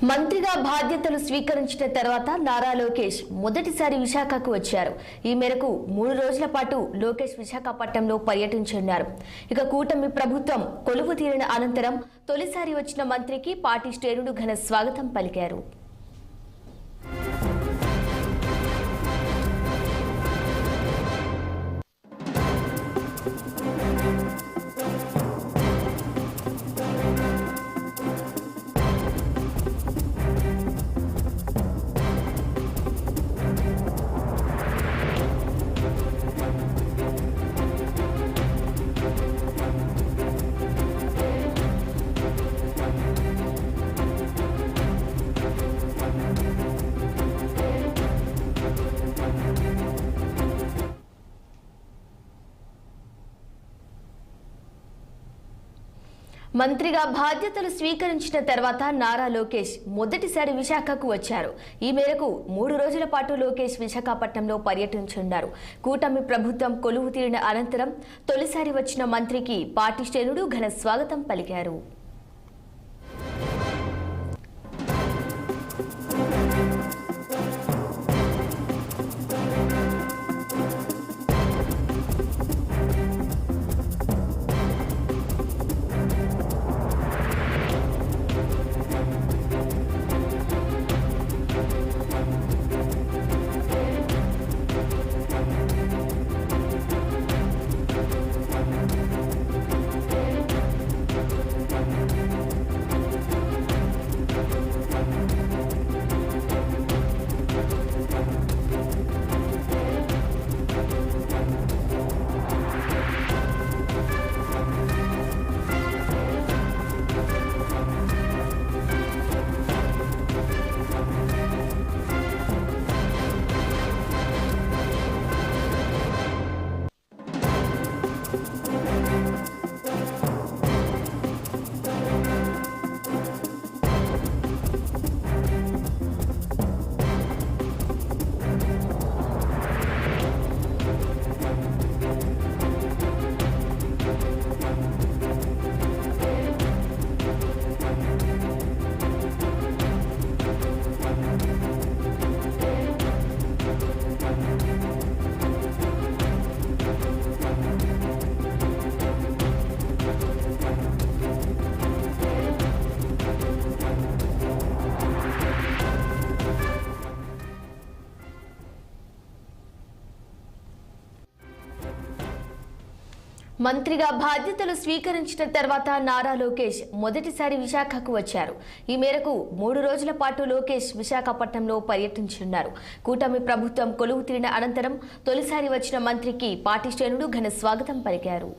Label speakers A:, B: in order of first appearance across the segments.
A: మంత్రిగా బాధ్యతలు స్వీకరించిన తర్వాత నారా లోకేష్ మొదటిసారి విశాఖకు వచ్చారు. ఈ మేరకు 3 రోజుల పాటు లోకేష్ విశాఖపట్నంలో పర్యటించనున్నారు. ఇక కూటమి ప్రభుత్వం కొలువు తీరిన అనంతరం తొలిసారి వచ్చిన మంత్రికి పార్టీ శ్రేణులు ఘన స్వాగతం పలికారు. మంత్రిగా బాధ్యతలు స్వీకరించిన తర్వాత నారా లోకేష్ మొదటిసారి విశాఖకు వచ్చారు. ఈ మేరకు 3 రోజుల పాటు లోకేష్ విశాఖపట్నంలో పర్యటించనున్నారు. కూటమి ప్రభుత్వం కొలువు తీరిన అనంతరం తొలిసారి వచ్చిన మంత్రికి పార్టీ శ్రేణులు ఘన స్వాగతం పలికారు. మంత్రిగా బాధ్యతలు స్వీకరించిన తర్వాత నారా లోకేష్ మొదటిసారి విశాఖకు వచ్చారు. ఈ మేరకు 3 రోజుల పాటు లోకేష్ విశాఖపట్నంలో పర్యటించనున్నారు. కూటమి ప్రభుత్వం కొలువు తీరిన అనంతరం తొలిసారి వచ్చిన మంత్రికి పార్టీ శ్రేణులు ఘన స్వాగతం పలికారు.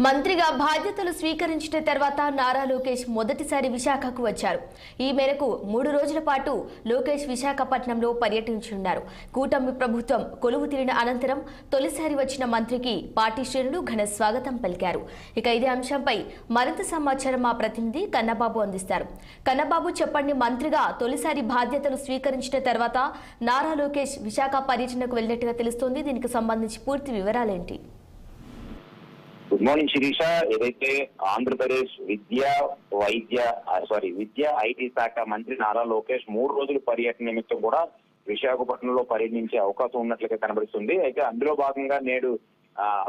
A: మంత్రిగా బాధ్యతలు స్వీకరించిన తర్వాత నారా లోకేష్ మొదటిసారి విశాఖకు వచ్చారు. ఈ మేరకు 3 రోజుల పాటు లోకేష్ విశాఖపట్నంలో పర్యటించనున్నారు. కూటమి ప్రభుత్వం కొలువు తీరిన అనంతరం తొలిసారి వచ్చిన మంత్రికి పార్టీ శ్రేణులు ఘన స్వాగతం పలికారు. ఇక ఇదే అంశంపై మరింత సమాచారం మా ప్రతినిధి కన్నబాబు అందిస్తారు. కన్నబాబు, చెప్పండి, మంత్రిగా తొలిసారి బాధ్యతలు స్వీకరించిన తర్వాత నారా లోకేష్ విశాఖ పర్యటనకు వెళ్ళినట్టుగా తెలుస్తోంది. దీనికి సంబంధించి పూర్తి వివరాలేంటి?
B: Good morning Sirisha. ఏదైతే ఆంధ్రప్రదేశ్ విద్యా ఐటీ శాఖ మంత్రి నారా లోకేష్ 3 రోజుల పర్యటన నిమిత్తం కూడా విశాఖపట్నంలో పర్యటించే అవకాశం ఉన్నట్లుగా కనబడుతుంది. అయితే అందులో భాగంగా నేడు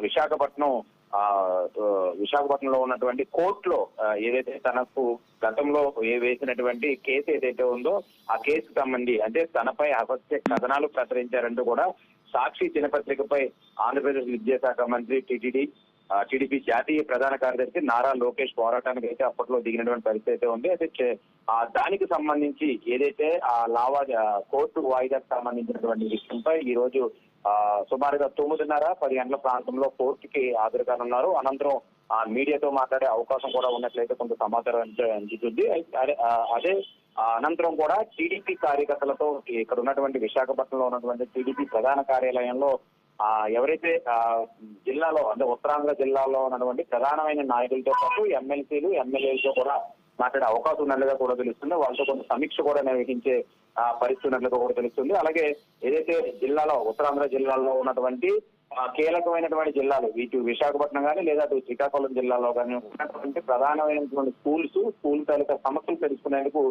B: విశాఖపట్నంలో ఉన్నటువంటి కోర్టులో ఏదైతే తనకు గతంలో వేసినటువంటి కేసు ఏదైతే ఉందో ఆ కేసుకు సంబంధించి అంటే తనపై అసత్య కథనాలు ప్రచురించారంటూ కూడా సాక్షి దినపత్రికపై ఆంధ్రప్రదేశ్ విద్యాశాఖ మంత్రి టిటిడి టీడీపీ జాతీయ ప్రధాన కార్యదర్శి నారా లోకేష్ పోరాటానికి అయితే అప్పట్లో దిగినటువంటి పరిస్థితి అయితే ఉంది. అయితే దానికి సంబంధించి ఏదైతే కోర్టు వాయిదాకు సంబంధించినటువంటి విషయంపై ఈ రోజు సుమారుగా 9:30-10 గంటల ప్రాంతంలో కోర్టుకి హాజరు కానున్నారు. అనంతరం మీడియాతో మాట్లాడే అవకాశం కూడా ఉన్నట్లయితే కొంత సమాచారం అందుతుంది. అదే అనంతరం కూడా టీడీపీ కార్యకర్తలతో ఇక్కడ ఉన్నటువంటి విశాఖపట్నంలో ఉన్నటువంటి టీడీపీ ప్రధాన కార్యాలయంలో ఎవరైతే జిల్లాలో అంటే ఉత్తరాంధ్ర జిల్లాలో ఉన్నటువంటి ప్రధానమైన నాయకులతో పాటు ఎమ్మెల్సీలు ఎమ్మెల్యేలతో కూడా మాట్లాడే అవకాశం ఉన్నట్లుగా కూడా తెలుస్తుంది. వాళ్ళతో కొంత సమీక్ష కూడా నిర్వహించే పరిస్థితి ఉన్నట్లుగా కూడా తెలుస్తుంది. అలాగే ఏదైతే జిల్లాలో ఉత్తరాంధ్ర జిల్లాలో ఉన్నటువంటి కీలకమైనటువంటి జిల్లాలు ఇటు విశాఖపట్నం కానీ లేదా అటు శ్రీకాకుళం జిల్లాలో కానీ ఉన్నటువంటి ప్రధానమైనటువంటి స్కూల్ తాలూకా సమస్యలు తెలుసుకునేందుకు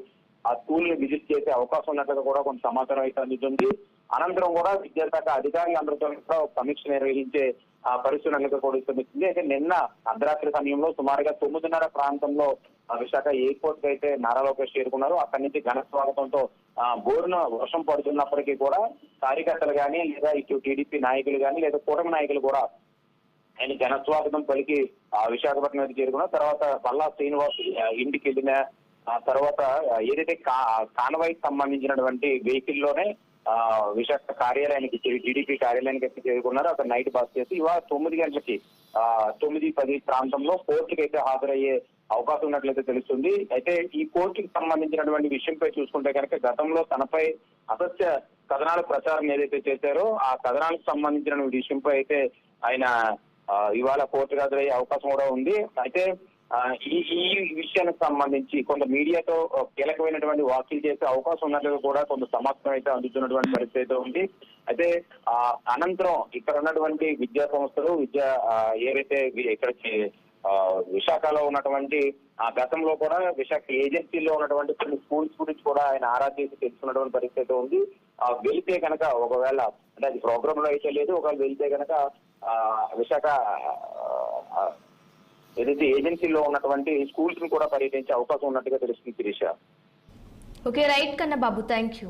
B: ఆ స్కూల్ ని విజిట్ చేసే అవకాశం ఉన్నట్లుగా కూడా కొంత సమాచారం అయితే అందుతుంది. అనంతరం కూడా విద్యాశాఖ అధికారులందరితో కూడా సమీక్ష నిర్వహించే పరిస్థితులుగా కూడా తెలుస్తుంది. అయితే నిన్న అర్ధరాత్రి సమయంలో సుమారుగా 9:30 ప్రాంతంలో విశాఖ ఎయిర్పోర్ట్ కి అయితే నారా లోకేష్ చేరుకున్నారు. అక్కడి నుంచి ఘన స్వాగతంతో బోరున వర్షం పడుతున్నప్పటికీ కూడా కార్యకర్తలు కానీ లేదా ఇటు టీడీపీ నాయకులు కానీ లేదా కూటమి నాయకులు కూడా ఆయన ఘన స్వాగతం పలికి విశాఖపట్నం చేరుకున్నారు. తర్వాత పల్లా శ్రీనివాస్ ఇంటికి వెళ్ళిన తర్వాత ఏదైతే కాన్వాయ్కి సంబంధించినటువంటి వెహికల్ లోనే విశాఖ కార్యాలయానికి టీడీపీ కార్యాలయానికి అయితే చేరుకున్నారు. అక్కడ నైట్ బస్ చేసి ఇవాళ 9 గంటలకి 9:10 ప్రాంతంలో కోర్టుకి అయితే హాజరయ్యే అవకాశం ఉన్నట్లయితే తెలుస్తుంది. అయితే ఈ కోర్టుకి సంబంధించినటువంటి విషయంపై చూసుకుంటే కనుక గతంలో తనపై అసత్య కథనాల ప్రచారం ఏదైతే చేశారో ఆ కథనాలకు సంబంధించిన విషయంపై అయితే ఆయన ఇవాళ కోర్టుకు హాజరయ్యే అవకాశం కూడా ఉంది. అయితే ఈ విషయానికి సంబంధించి కొంత మీడియాతో కీలకమైనటువంటి వ్యాఖ్యలు చేసే అవకాశం ఉన్నట్లుగా కూడా కొంత సమాచారం అయితే అందుతున్నటువంటి పరిస్థితి అయితే ఉంది. అయితే అనంతరం ఇక్కడ ఉన్నటువంటి విద్యా సంస్థలు ఏవైతే ఇక్కడ విశాఖలో ఉన్నటువంటి గతంలో కూడా విశాఖ ఏజెన్సీలో ఉన్నటువంటి కొన్ని స్కూల్స్ గురించి కూడా ఆయన ఆరా చేసి తెలుసుకున్నటువంటి పరిస్థితి ఉంది. వెళితే కనుక ఒకవేళ అంటే అది ప్రోగ్రామ్ లో అయితే లేదు, ఒకవేళ వెళితే కనుక విశాఖ ఏదైతే ఏజెన్సీలో ఉన్నటువంటి స్కూల్స్ ని కూడా పర్యటించే అవకాశం ఉన్నట్టుగా తెలుస్తుంది శిరీష.
A: ఓకే రైట్ కన్నా బాబు, థ్యాంక్ యూ.